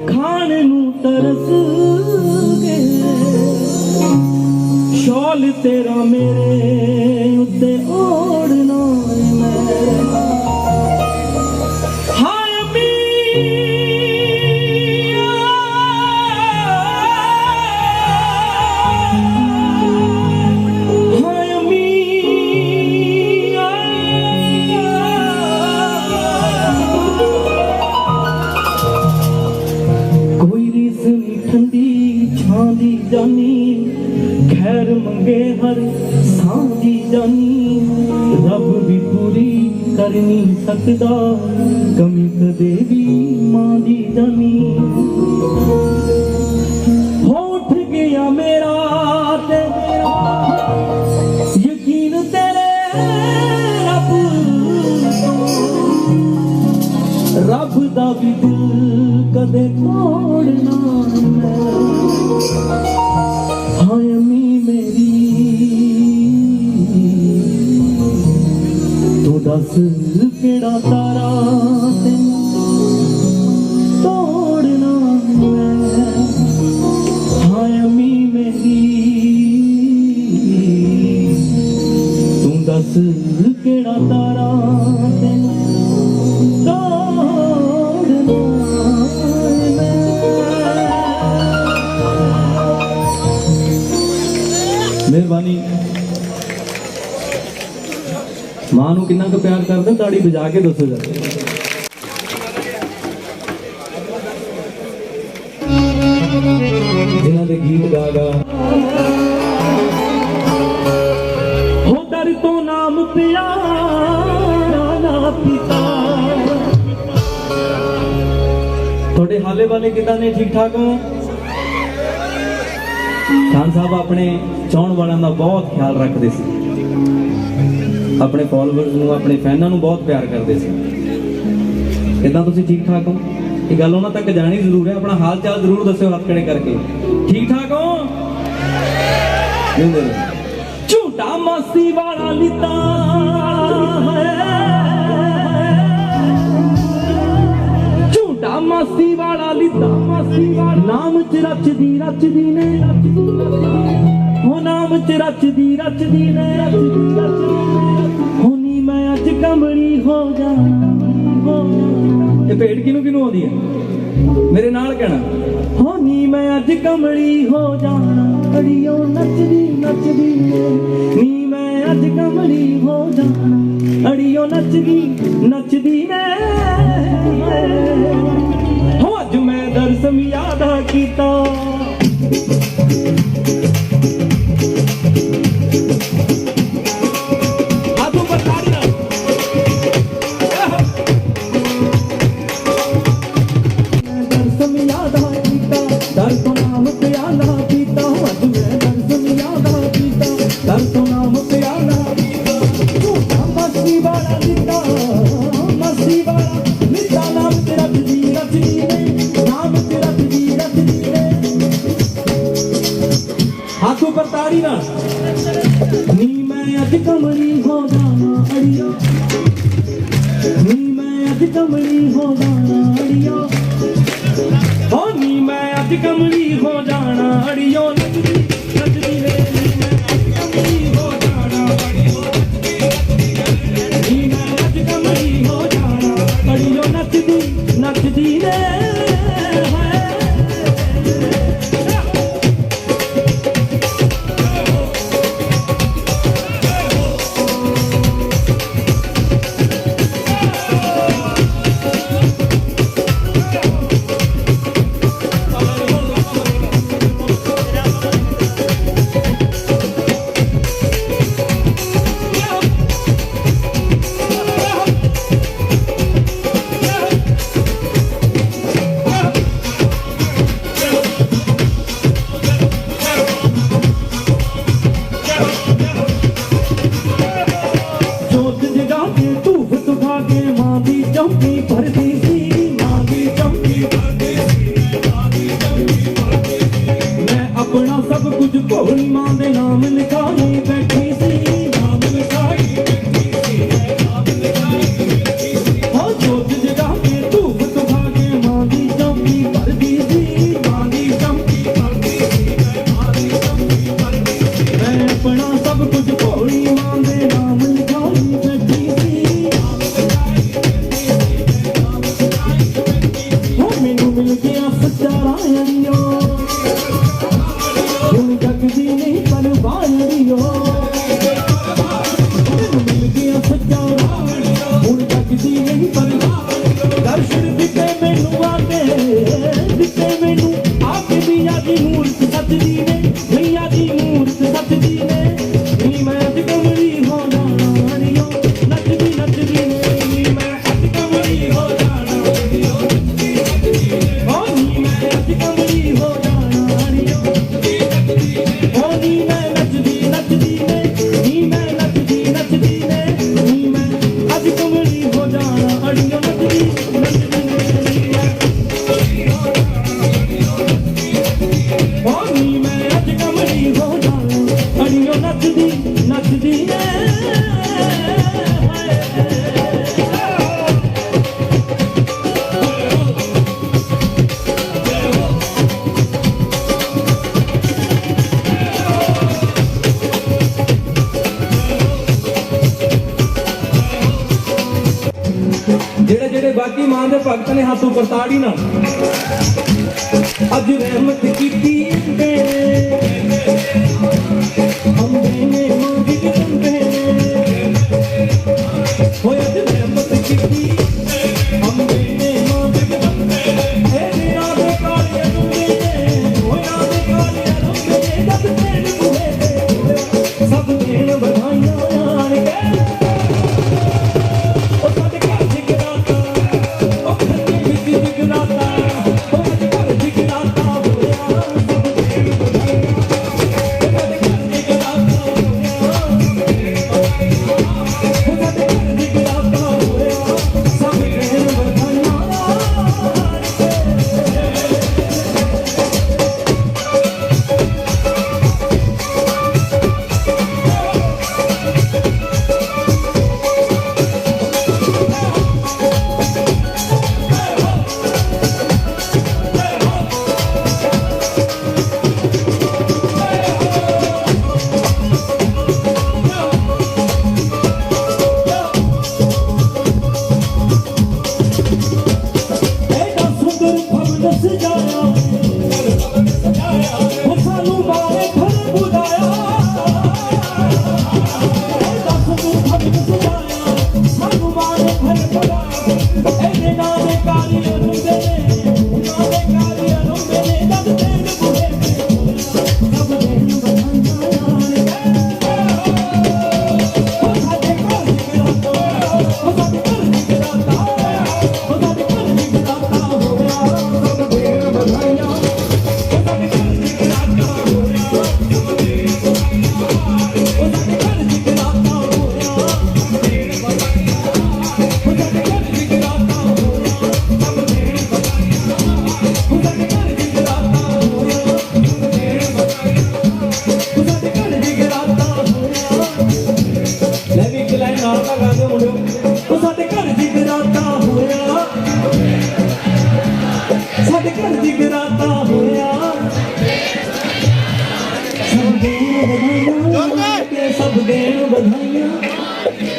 खान नू तरस गए शॉल तेरा मेरे उत्ते ओढ़ना हाय अम्मी हाय अम्मी कोई रीस नहीं ठंडी छां दी जानी खैर मंगे हर सांझी जानी रब भी पूरी कर नहीं सकदा कमी कदे भी मां दी जानी हो उठ गया मेरा ते यकीन तेरे रब रब दा भी दिल कदे तोड़ना हाय अम्मी मेरी तू दस केड़ा तारा तोड़ना मैं हाय अम्मी मेरी तू दस केड़ा तारा मेहरबानी मां नू कितना क प्यार करदे ताड़ी बजा के दसो जरा जिन्हां दे गीत गा गा हो दर तो नाम प्यारा ना पिता थोड़े हाले वाले किदां ने ठीक ठाक हो खान साहब अपने चाहण वालों का बहुत ख्याल रखते थे अपने फॉलोअर्स नूं अपने फैनां नूं बहुत प्यार करते थे किदां तुसीं ठीक ठाक हो ये गल उन्हां तक जानी जरूर है अपना हाल चाल जरूर दस्यो हाथ खड़े करके ठीक ठाक हो झूठा मस्ती वाला लिता झूठा मस्ती वाला लिता नाम च रचदी ने हो नाम च रचदी ने होनी मैं अज कमली हो जाना ये भेड़ किनू किनू आउंदी है मेरे नाल कहना होनी मैं अज कमली हो जाना अड़ियो नचदी नी मैं अज कमली हो जाना अड़ियो नचदी ने हो अज मैं दरसम याद कीता हाथों पर ताड़ी ना नी मैं अज कमली हो जाना अड़िया नी मैं अज कमली हो जाना अड़िया हो नी मैं अज कमली हो जाना अड़ियो नचदी रे नी मैं अज कमली हो जाना अड़ियो नी मैं अज कमली हो जाना अड़ियो नचदी रे भोली मां दे नाम लिखाई बैठी सी नाम लिखाई हो जोत जगा के धूप सुखा के मां दी चौकी भर दी अड़ियो हुण जगदी नहीं परवाह अड़ियो मिल गया सच्चा हुण जगदी नहीं परवाह दर्शन दिते मैनू आके मियां दी मूरत सजदी ने मियां दी मूरत सजदी ने नी मैं अज कमली हो जाना अड़ियो नचदी नचदी ने नी मैं अज कमली हो जाना अड़ियो ओ नी मैं अज कमली हो जाना अड़ियो ओ नी मैं नचदी नचदी ने नी मैं नचदी नचदी ने नी मैं अज कमली हो जाना अड़ियो नचदी नचदी ने ओ नी मैं अज कमली हो जाना अड़ियो नचदी नचदी ने ਜਿਹੜੇ ਜਿਹੜੇ ਬਾਕੀ ਮਾਂ ਦੇ ਭਗਤ ਨੇ ਹੱਥ ਉੱਪਰ ਤਾੜੀ ਨਾ ਅੱਜ ਰਹਿਮਤ ਕੀਤੀ ਤੇ ਅੰਬੇ ਨੇ ਮੰਗੀ ਕੰਦੇ ਹੋਏ ਅੱਜ ਰਹਿਮਤ ਕੀਤੀ ਅੰਬੇ ਨੇ ਮੰਗੀ ਕੰਦੇ ਇਹ ਨਾ ਦੇ ਕਾਲੇ ਰੁੰਦੇ ਨੇ ਹੋਇਆ ਦੇ ਕਾਲੇ ਰੁੰਦੇ ਨੇ ਜਦ ਤੇਰੇ ਬੁਏ ਤੇ ਸਭ ਦੇਣ ਵਧਾਈਆਂ ਆਣ ਕੇ ਉਹ ਸਾਡੇ ਘਰ ਜਿਗਰਾਤਾ ਉਹ ਖੱਤੇ ਵਿੱਚ ਜਿਗਰਾਤਾ ਉਹ ਅੱਜ ਘਰ ਜਿਗਰਾਤਾ ਹੋਇਆ ਸਭ ਦੇਣ ਵਧਾਈਆਂ ਉਹ ਸਾਡੇ ਘਰ ਜਿਗਰਾਤਾ ਹੋਇਆ ਉਹ ਸਾਡੇ ਘਰ ਜਿਗਰਾਤਾ ਹੋਇਆ ਸਭ ਦੇਣ ਵਧਾਈਆਂ ਐਡਾ ਸੁੰਦਰ ਭਵਨ ਸਜਾਇਆ ਉਹ ਸਾਨੂੰ ਬਾਰੇ ਘਰ ਬੁਲਾਇਆ ਐਡਾ ਸੁੰਦਰ ਭਵਨ ਸਜਾਇਆ ਸਾਨੂੰ ਬਾਰੇ ਘਰ ਬੁਲਾਇਆ ਇਹਦੇ ਨਾਂ ਦੇ ਕਾਲੀ ਰੁੰਦੇ ਨੇ ਨਾਂ ਦੇ ਕਾਲੀ ਰੁੰਦੇ ਨੇ ਜਦ ਤੇਰੇ ਬੁਰੇ ਤੇ ਸਭ ਦੇਣ ਵਧਾਈਆਂ ਉਹ ਸਾਡੇ ਘਰ ਜਿਗਰਾਤਾ ਉਹ ਸਾਡੇ ਘਰ ਜਿਗਰਾਤਾ ਉਹ ਸਾਡੇ ਘਰ ਜਿਗਰਾਤਾ ਹੋਇਆ ਸਭ ਦੇਣ ਵਧਾਈਆਂ ਉਹ ਸਾਡੇ ਘਰ ਜਿਗਰਾਤਾ ਹੋਇਆ ਸਭ ਦੇਣ ਵਧਾਈਆਂ ਉਹ ਸਾਡੇ ਘਰ ਜਿਗਰਾਤਾ ਹੋਇਆ ਸਭ ਦੇਣ ਵਧਾਈਆਂ ਉਹ ਸਾਡੇ ਘਰ ਜਿਗਰਾਤਾ ਹੋਇਆ ਸਭ ਦੇਣ ਵਧਾਈਆਂ ਉਹ ਸਾਡੇ ਘਰ ਜਿਗਰਾਤਾ ਹੋਇਆ ਸਭ ਦੇਣ ਵਧਾਈਆਂ ਉਹ ਸਾਡੇ ਘਰ ਜਿਗਰਾਤਾ ਹੋਇਆ ਲੈ ਵੀ ਇੱਕ ਲਾਈਨ ਨਾਲ ਤਾਂ ਗਾ ਦਿਓ ਮੁੰਡਿਓ ਉਹ ਸਾਡੇ ਘਰ ਜਿਗਰਾਤਾ ਹੋਇਆ ਸਾਡੇ ਘਰ ਜਿਗਰਾਤਾ ਹੋਇਆ ਸਭ ਦੇਣ ਵਧਾਈਆਂ ਤੇ ਸਭ ਦੇਣ ਵਧਾਈਆਂ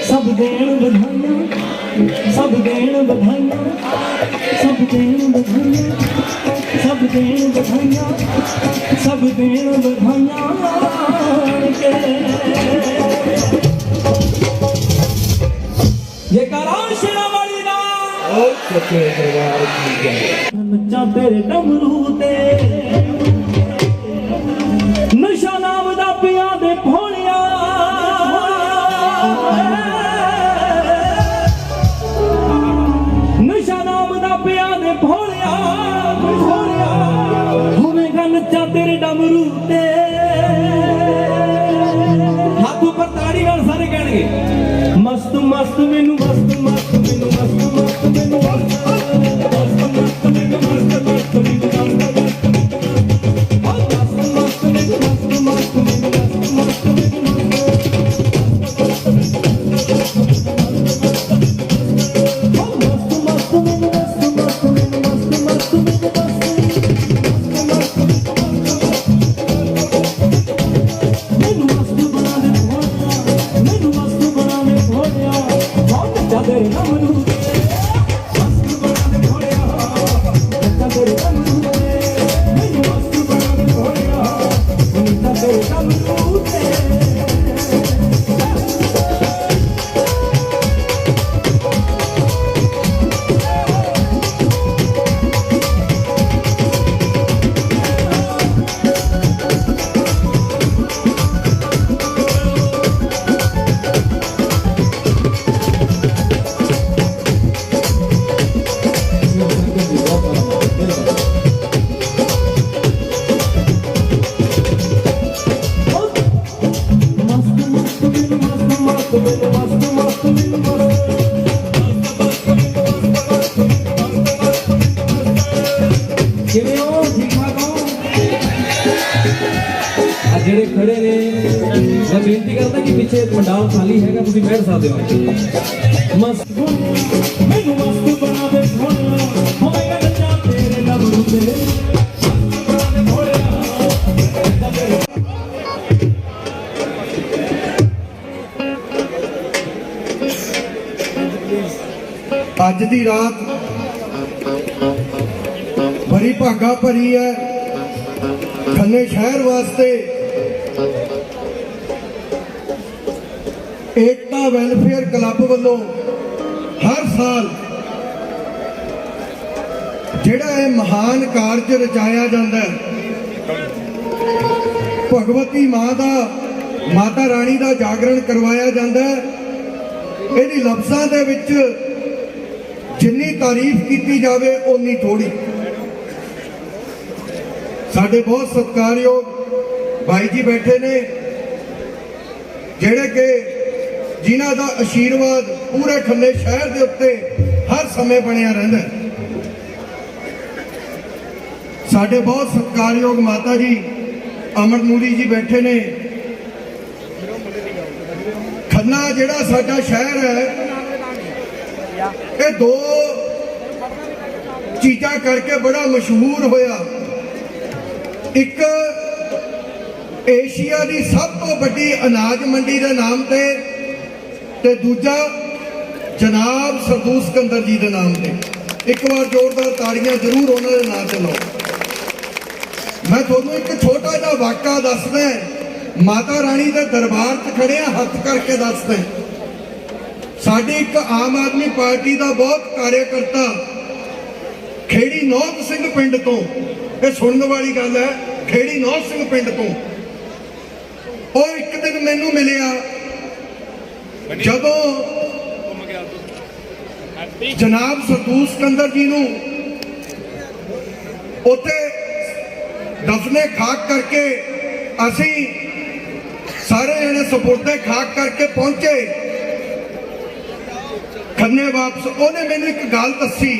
ਸਭ ਦੇਣ ਵਧਾਈਆਂ ਸਭ ਦੇਣ ਵਧਾਈਆਂ ਸਭ ਦੇਣ ਵਧਾਈਆਂ ਸਭ ਦੇਣ ਵਧਾਈਆਂ ਸਭ ਦੇਣ ਵਧਾਈਆਂ ये करा शेरा वाली ना सच्चे दरबार की जय। नच्चा तेरे डमरू ते नशा नाम दा पिया दे भोलिया नशा नाम दा पिया दे भोलिया होवेगा नच्चा तेरे डमरू ते हाथ ऊपर ताड़ी नाल सारे कहणगे मस्त मस्त मैनू मस्त मस्त मैनू मस्त मस्त मैनू मस्त मस्त मस्त मैनू मस्त मस्त मैनू मस्त मस्त मस्त मैनू मस्त मस्त मैनू मस्त मस्त मैनू मस्त मैनू मस्त मस्त मैनू मस्त मस्त मैनू मैनू मस्त बना दे भोलिया मैनू मस्त बना दे भोलिया हो ठीक ठाक हो आ जेड़े खड़े ने मैं बेनती करता कि पीछे पंडाल खाली हैगा तुसीं बैठ सकदे हो मस्त मैनू मस्त बना दे सोनिया होएगा नचा तेरे लबों ते ਅੱਜ ਦੀ ਰਾਤ ਬੜੀ ਭਾਗਾ ਭਰੀ ਹੈ ਖੰਨੇ ਸ਼ਹਿਰ ਵਾਸਤੇ ਏਕਤਾ ਵੈਲਫੇਅਰ ਕਲੱਬ ਵੱਲੋਂ ਹਰ ਸਾਲ ਜਿਹੜਾ ਇਹ ਮਹਾਨ ਕਾਰਜ ਰਚਾਇਆ ਜਾਂਦਾ ਹੈ ਭਗਵਤੀ ਮਾਂ ਦਾ ਮਾਤਾ ਰਾਣੀ ਦਾ ਜਾਗਰਣ ਕਰਵਾਇਆ ਜਾਂਦਾ ਹੈ ਇਹਦੀ ਲਫ਼ਜ਼ਾਂ ਦੇ ਵਿੱਚ ਜਿੰਨੀ ਤਾਰੀਫ ਕੀਤੀ ਜਾਵੇ ਓਨੀ ਥੋੜੀ ਸਾਡੇ ਬਹੁਤ ਸਤਿਕਾਰਯੋਗ ਭਾਈ ਜੀ ਬੈਠੇ ਨੇ ਜਿਹੜੇ ਕਿ ਜਿਨ੍ਹਾਂ ਦਾ ਆਸ਼ੀਰਵਾਦ ਪੂਰੇ ਖੰਨੇ ਸ਼ਹਿਰ ਦੇ ਉੱਤੇ ਹਰ ਸਮੇਂ ਬਣਿਆ ਰਹਿੰਦਾ ਸਾਡੇ ਬਹੁਤ ਸਤਿਕਾਰਯੋਗ ਮਾਤਾ ਜੀ ਅਮਰ ਨੂਰੀ ਜੀ ਬੈਠੇ ਨੇ ਖੰਨਾ ਜਿਹੜਾ ਸਾਡਾ ਸ਼ਹਿਰ ਹੈ ਇਹ ਦੋ ਚੀਜ਼ਾਂ ਕਰਕੇ ਬੜਾ ਮਸ਼ਹੂਰ ਹੋਇਆ ਇੱਕ ਏਸ਼ੀਆ ਦੀ ਸਭ ਤੋਂ ਵੱਡੀ ਅਨਾਜ ਮੰਡੀ ਦੇ ਨਾਮ ਤੇ ਦੂਜਾ ਜਨਾਬ ਸਰਦੂਲ ਸਿਕੰਦਰ ਜੀ ਦੇ ਨਾਮ ਤੇ ਇੱਕ ਵਾਰ ਜ਼ੋਰਦਾਰ ਤਾੜੀਆਂ ਜ਼ਰੂਰ ਉਹਨਾਂ ਦੇ ਨਾਂ ਤੇ ਲਾਓ ਮੈਂ ਤੁਹਾਨੂੰ ਇੱਕ ਛੋਟਾ ਜਿਹਾ ਵਾਕਿਆ ਦੱਸਦਾ ਮਾਤਾ ਰਾਣੀ ਦੇ ਦਰਬਾਰ 'ਚ ਖੜੇ ਆ ਹੱਥ ਕਰਕੇ ਦੱਸਦਾ ਸਾਡੇ ਇੱਕ ਆਮ ਆਦਮੀ ਪਾਰਟੀ ਦਾ ਬਹੁਤ ਕਾਰਿਆਕਰਤਾ ਖੇੜੀ ਨੌਤ ਸਿੰਘ ਪਿੰਡ ਤੋਂ ਇਹ ਸੁਣਨ ਵਾਲੀ ਗੱਲ ਹੈ ਖੇੜੀ ਨੌਤ ਸਿੰਘ ਪਿੰਡ ਤੋਂ ਉਹ ਇੱਕ ਦਿਨ ਮੈਨੂੰ ਮਿਲਿਆ ਜਦੋਂ ਜਨਾਬ ਸਰਦੂਲ ਸਿਕੰਦਰ ਜੀ ਨੂੰ ਉੱਥੇ ਦਫਨੇ ਖਾਕ ਕਰਕੇ ਅਸੀਂ ਸਾਰੇ ਜਣੇ ਸਪੁਰਦੇ ਖਾਕ ਕਰਕੇ ਪਹੁੰਚੇ ਖੰਨੇ ਵਾਪਸ ਉਹਨੇ ਮੈਨੂੰ ਇੱਕ ਗੱਲ ਦੱਸੀ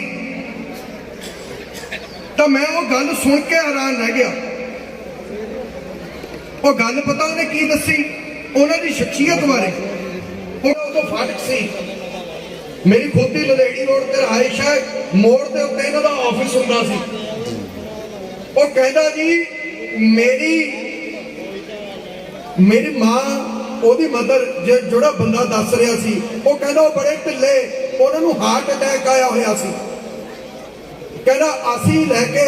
ਤਾਂ ਮੈਂ ਉਹ ਗੱਲ ਸੁਣ ਕੇ ਹੈਰਾਨ ਰਹਿ ਗਿਆ ਉਹ ਗੱਲ ਪਤਾ ਉਹਨੇ ਕੀ ਦੱਸੀ ਉਹਨਾਂ ਦੀ ਸ਼ਖਸੀਅਤ ਬਾਰੇ ਉਹ ਉਦੋਂ ਫਾਟਕ ਸੀ ਮੇਰੀ ਖੋਦੀ ਲਲੇੜੀ ਰੋਡ ਤੇ ਰਹਾਇਸ਼ ਹੈ ਮੋੜ ਦੇ ਉੱਤੇ ਇਹਨਾਂ ਦਾ ਆਫਿਸ ਹੁੰਦਾ ਸੀ ਉਹ ਕਹਿੰਦਾ ਜੀ ਮੇਰੀ ਮਾਂ ਉਹਦੀ ਮਦਰ ਜਿਹੜਾ ਬੰਦਾ ਦੱਸ ਰਿਹਾ ਸੀ ਉਹ ਕਹਿੰਦਾ ਉਹ ਬੜੇ ਢਿੱਲੇ ਉਹਨਾਂ ਨੂੰ ਹਾਰਟ ਅਟੈਕ ਆਇਆ ਹੋਇਆ ਸੀ ਕਹਿੰਦਾ ਅਸੀਂ ਲੈ ਕੇ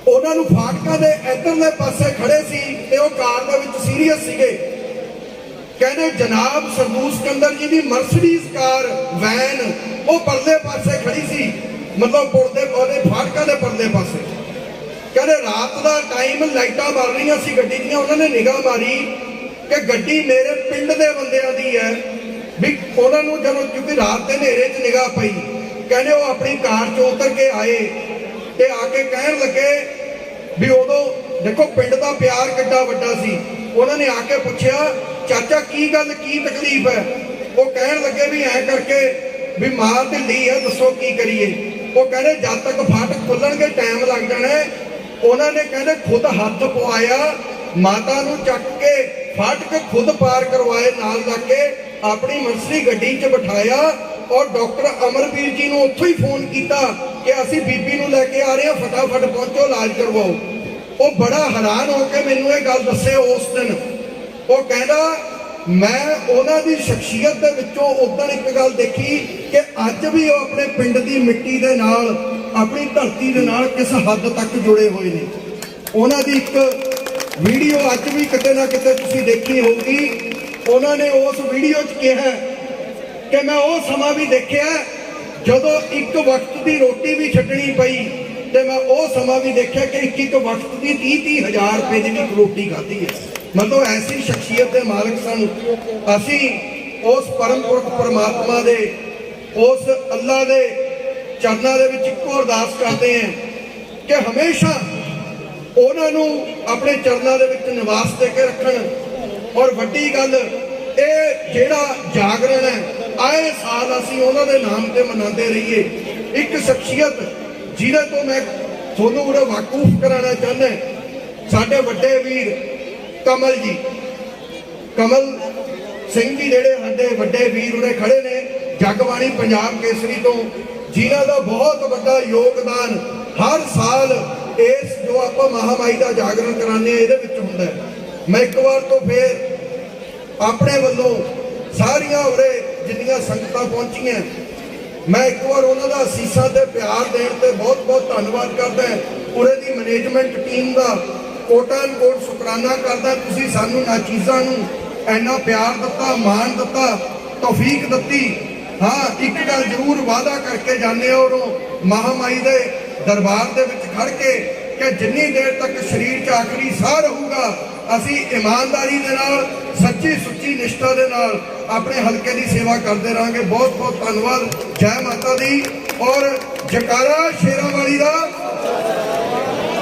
ਉਹਨਾਂ ਨੂੰ ਫਾਟਕਾਂ ਦੇ ਇੱਧਰਲੇ ਪਾਸੇ ਖੜੇ ਸੀ ਤੇ ਉਹ ਕਾਰ ਦੇ ਵਿੱਚ ਸੀਰੀਅਸ ਸੀਗੇ ਕਹਿੰਦੇ ਜਨਾਬ ਸਰਦੂਲ ਸਿਕੰਦਰ ਜੀ ਦੀ ਮਰਸੀਡੀਜ਼ ਕਾਰ ਵੈਨ ਉਹ ਪਰਲੇ ਪਾਸੇ ਖੜੀ ਸੀ ਮਤਲਬ ਪੁਲ ਦੇ ਉਹਦੇ ਫਾਟਕਾਂ ਦੇ ਪਰਲੇ ਪਾਸੇ ਕਹਿੰਦੇ ਰਾਤ ਦਾ ਟਾਈਮ ਲਾਈਟਾਂ ਮਾਰ ਰਹੀਆਂ ਸੀ ਗੱਡੀ ਦੀਆਂ ਉਹਨਾਂ ਨੇ ਨਿਗਾਹ ਮਾਰੀ ਕਿ ਗੱਡੀ ਮੇਰੇ ਪਿੰਡ ਦੇ ਬੰਦਿਆਂ ਦੀ ਹੈ ਵੀ ਉਹਨਾਂ ਨੂੰ ਜਦੋਂ ਕਿਉਂਕਿ ਰਾਤ ਦੇ ਹਨੇਰੇ 'ਚ ਨਿਗਾਹ ਪਈ ਕਹਿੰਦੇ ਉਹ ਆਪਣੀ ਕਾਰ 'ਚੋਂ ਉਤਰ ਕੇ ਆਏ ਤੇ ਆ ਕੇ ਕਹਿਣ ਲੱਗੇ ਵੀ ਉਦੋਂ ਦੇਖੋ ਪਿੰਡ ਦਾ ਪਿਆਰ ਕਿੱਡਾ ਵੱਡਾ ਸੀ ਉਹਨਾਂ ਨੇ ਆ ਕੇ ਪੁੱਛਿਆ ਚਾਚਾ ਕੀ ਗੱਲ ਕੀ ਤਕਲੀਫ ਹੈ ਉਹ ਕਹਿਣ ਲੱਗੇ ਵੀ ਐ ਕਰਕੇ ਵੀ ਮਾਂ ਢਿੱਲੀ ਹੈ ਦੱਸੋ ਕੀ ਕਰੀਏ ਉਹ ਕਹਿੰਦੇ ਜਦ ਤੱਕ ਫਾਟਕ ਖੁੱਲਣਗੇ ਟਾਈਮ ਲੱਗ ਜਾਣਾ ਉਹਨਾਂ ਨੇ ਕਹਿੰਦੇ ਖੁਦ ਹੱਥ ਪਵਾਇਆ ਮਾਤਾ ਨੂੰ ਚੱਕ ਕੇ ਫਾਟਕ ਖੁਦ ਪਾਰ ਕਰਵਾਏ ਨਾਲ ਜਾ ਕੇ ਆਪਣੀ ਮਰਸੀ ਗੱਡੀ 'ਚ ਬਿਠਾਇਆ ਔਰ ਡਾਕਟਰ ਅਮਰਵੀਰ ਜੀ ਨੂੰ ਉੱਥੋਂ ਹੀ ਫੋਨ ਕੀਤਾ ਕਿ ਅਸੀਂ ਬੀਬੀ ਨੂੰ ਲੈ ਕੇ ਆ ਰਹੇ ਹਾਂ ਫਟਾਫਟ ਪਹੁੰਚੋ ਇਲਾਜ ਕਰਵਾਓ ਉਹ ਬੜਾ ਹੈਰਾਨ ਹੋ ਕੇ ਮੈਨੂੰ ਇਹ ਗੱਲ ਦੱਸੇ ਉਸ ਦਿਨ ਉਹ ਕਹਿੰਦਾ ਮੈਂ ਉਹਨਾਂ ਦੀ ਸ਼ਖਸੀਅਤ ਦੇ ਵਿੱਚੋਂ ਉਦੋਂ ਇੱਕ ਗੱਲ ਦੇਖੀ ਕਿ ਅੱਜ ਵੀ ਉਹ ਆਪਣੇ ਪਿੰਡ ਦੀ ਮਿੱਟੀ ਦੇ ਨਾਲ ਆਪਣੀ ਧਰਤੀ ਦੇ ਨਾਲ ਕਿਸ ਹੱਦ ਤੱਕ ਜੁੜੇ ਹੋਏ ਨੇ ਉਹਨਾਂ ਦੀ ਇੱਕ ਵੀਡੀਓ ਅੱਜ ਵੀ ਕਿਤੇ ਨਾ ਕਿਤੇ ਤੁਸੀਂ ਦੇਖੀ ਹੋਊਗੀ ਉਹਨਾਂ ਨੇ ਉਸ ਵੀਡੀਓ 'ਚ ਕਿਹਾ ਕਿ ਮੈਂ ਉਹ ਸਮਾਂ ਵੀ ਦੇਖਿਆ ਜਦੋਂ ਇੱਕ ਵਕਤ ਦੀ ਰੋਟੀ ਵੀ ਛੱਡਣੀ ਪਈ ਤੇ ਮੈਂ ਉਹ ਸਮਾਂ ਵੀ ਦੇਖਿਆ ਕਿ ਇੱਕ ਵਕਤ ਦੀ 30-30 ਹਜ਼ਾਰ ਰੁਪਏ ਦੀ ਵੀ ਰੋਟੀ ਖਾਧੀ ਹੈ ਮਤਲਬ ਐਸੀ ਸ਼ਖਸੀਅਤ ਦੇ ਮਾਲਕ ਸਨ ਅਸੀਂ ਉਸ ਪਰਮ ਪੁਰਖ ਪਰਮਾਤਮਾ ਦੇ ਉਸ ਅੱਲਾ ਦੇ ਚਰਨਾਂ ਦੇ ਵਿੱਚ ਇੱਕੋ ਅਰਦਾਸ ਕਰਦੇ ਹਾਂ ਕਿ ਹਮੇਸ਼ਾ ਉਹਨਾਂ ਨੂੰ ਆਪਣੇ ਚਰਨਾਂ ਦੇ ਵਿੱਚ ਨਿਵਾਸ ਦੇ ਕੇ ਰੱਖਣ ਔਰ ਵੱਡੀ ਗੱਲ ਇਹ ਜਿਹੜਾ ਜਾਗਰਣ ਹੈ ਆਏ ਸਾਲ ਅਸੀਂ ਉਹਨਾਂ ਦੇ ਨਾਮ ਤੇ ਮਨਾਉਂਦੇ ਰਹੀਏ ਇੱਕ ਸ਼ਖਸੀਅਤ ਜਿਹਦੇ ਤੋਂ ਮੈਂ ਤੁਹਾਨੂੰ ਉਰੇ ਵਾਕੂਫ ਕਰਾਉਣਾ ਚਾਹੁੰਦਾ ਸਾਡੇ ਵੱਡੇ ਵੀਰ ਕਮਲ ਜੀ, ਕਮਲ ਸਿੰਘ ਜੀ ਜਿਹੜੇ ਸਾਡੇ ਵੱਡੇ ਵੀਰ ਉਰੇ ਖੜੇ ਨੇ ਜਗਬਾਣੀ ਪੰਜਾਬ ਕੇਸਰੀ ਤੋਂ, ਜਿਨ੍ਹਾਂ ਦਾ ਬਹੁਤ ਵੱਡਾ ਯੋਗਦਾਨ ਹਰ ਸਾਲ ਇਸ ਜੋ ਆਪਾਂ ਮਹਾਮਾਈ ਦਾ ਜਾਗਰਣ ਕਰਾਉਂਦੇ ਹਾਂ ਇਹਦੇ ਵਿੱਚ ਹੁੰਦਾ ਹੈ। ਮੈਂ ਇੱਕ ਵਾਰ ਤੋਂ ਫੇਰ ਆਪਣੇ ਵੱਲੋਂ ਸਾਰੀਆਂ ਉਰੇ ਜਿੰਨੀਆਂ ਸੰਗਤਾਂ ਪਹੁੰਚੀਆਂ, ਮੈਂ ਇੱਕ ਵਾਰ ਉਹਨਾਂ ਦਾ ਅਸੀਸਾਂ ਤੇ ਪਿਆਰ ਦੇਣ ਤੇ ਬਹੁਤ ਬਹੁਤ ਧੰਨਵਾਦ ਕਰਦਾ। ਉਰੇ ਦੀ ਮੈਨੇਜਮੈਂਟ ਟੀਮ ਦਾ ਕੋਟਾਨ ਕੋਟ ਸ਼ੁਕਰਾਨਾ ਕਰਦਾ। ਤੁਸੀਂ ਸਾਨੂੰ ਨਾਚੀਜ਼ਾਂ ਨੂੰ ਇੰਨਾ ਪਿਆਰ ਦਿੱਤਾ, ਮਾਣ ਦਿੱਤਾ, ਤੌਫੀਕ ਦਿੱਤੀ। ਹਾਂ, ਇੱਕ ਗੱਲ ਜ਼ਰੂਰ ਵਾਅਦਾ ਕਰਕੇ ਜਾਂਦੇ ਹੋ ਉਰੋਂ ਮਹਾਮਾਈ ਦੇ ਦਰਬਾਰ ਦੇ ਵਿੱਚ ਖੜ ਕੇ ਕਿ ਜਿੰਨੀ ਦੇਰ ਤੱਕ ਸਰੀਰ 'ਚ ਆਖਰੀ ਸਾਹ ਰਹੂਗਾ ਅਸੀਂ ਇਮਾਨਦਾਰੀ ਦੇ ਨਾਲ, ਸੱਚੀ ਸੁੱਚੀ ਨਿਸ਼ਠਾ ਦੇ ਨਾਲ ਆਪਣੇ ਹਲਕੇ ਦੀ ਸੇਵਾ ਕਰਦੇ ਰਹਾਂਗੇ। ਬਹੁਤ ਬਹੁਤ ਧੰਨਵਾਦ। ਜੈ ਮਾਤਾ ਦੀ ਔਰ ਜਕਾਰਾ ਸ਼ੇਰਾਂ ਵਾਲੀ ਦਾ।